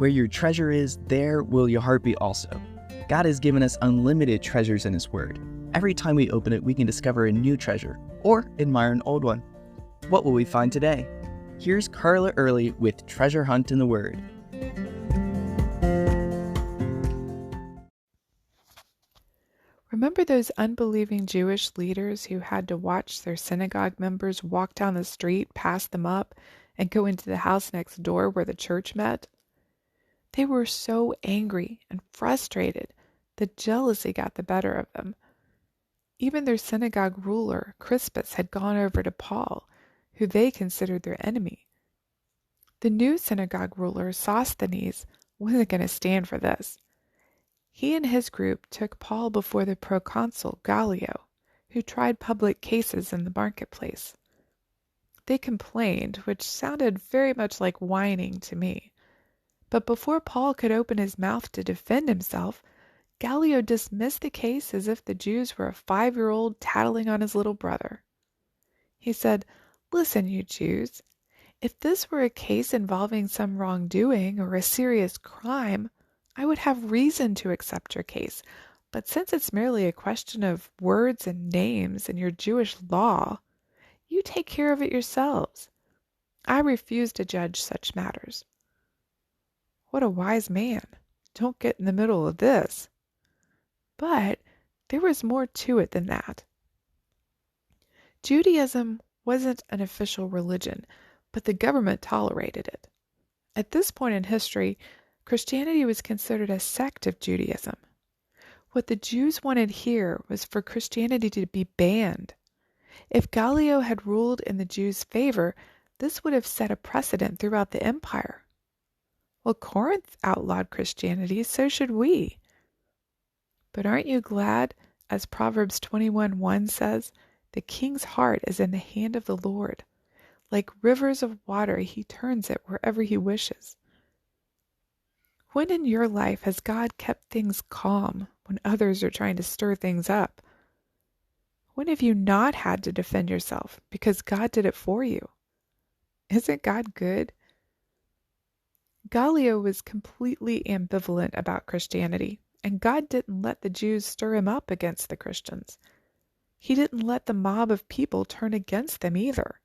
Where your treasure is, there will your heart be also. God has given us unlimited treasures in His Word. Every time we open it, we can discover a new treasure or admire an old one. What will we find today? Here's Carla Early with Treasure Hunt in the Word. Remember those unbelieving Jewish leaders who had to watch their synagogue members walk down the street, pass them up, and go into the house next door where the church met? They were so angry and frustrated that jealousy got the better of them. Even their synagogue ruler, Crispus, had gone over to Paul, who they considered their enemy. The new synagogue ruler, Sosthenes, wasn't going to stand for this. He and his group took Paul before the proconsul Gallio, who tried public cases in the marketplace. They complained, which sounded very much like whining to me. But before Paul could open his mouth to defend himself, Gallio dismissed the case as if the Jews were a 5-year-old tattling on his little brother. He said, "Listen, you Jews, if this were a case involving some wrongdoing or a serious crime, I would have reason to accept your case, but since it's merely a question of words and names in your Jewish law, you take care of it yourselves. I refuse to judge such matters." What a wise man. Don't get in the middle of this. But there was more to it than that. Judaism wasn't an official religion, but the government tolerated it. At this point in history, Christianity was considered a sect of Judaism. What the Jews wanted here was for Christianity to be banned. If Gallio had ruled in the Jews' favor, this would have set a precedent throughout the empire. Well, Corinth outlawed Christianity, so should we. But aren't you glad, as Proverbs 21:1 says, the king's heart is in the hand of the Lord. Like rivers of water, He turns it wherever He wishes. When in your life has God kept things calm when others are trying to stir things up? When have you not had to defend yourself because God did it for you? Isn't God good? Gallio was completely ambivalent about Christianity, and God didn't let the Jews stir him up against the Christians. He didn't let the mob of people turn against them either.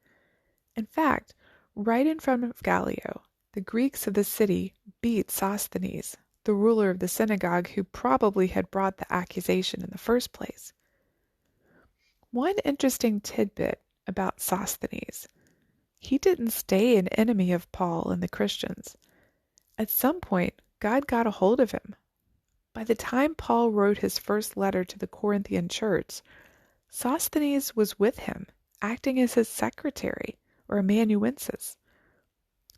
In fact, right in front of Gallio, the Greeks of the city beat Sosthenes, the ruler of the synagogue who probably had brought the accusation in the first place. One interesting tidbit about Sosthenes: he didn't stay an enemy of Paul and the Christians. At some point, God got a hold of him. By the time Paul wrote his first letter to the Corinthian church, Sosthenes was with him, acting as his secretary, or amanuensis.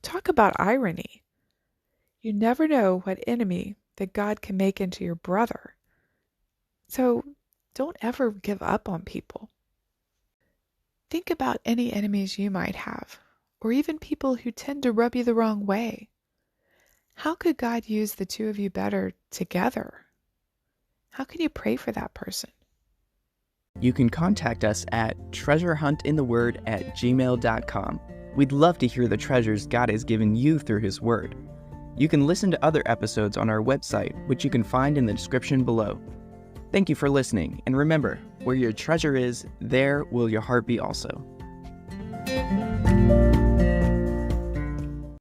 Talk about irony. You never know what enemy that God can make into your brother. So don't ever give up on people. Think about any enemies you might have, or even people who tend to rub you the wrong way. How could God use the two of you better together? How can you pray for that person? You can contact us at treasurehuntintheword@gmail.com. We'd love to hear the treasures God has given you through His Word. You can listen to other episodes on our website, which you can find in the description below. Thank you for listening, and remember, where your treasure is, there will your heart be also.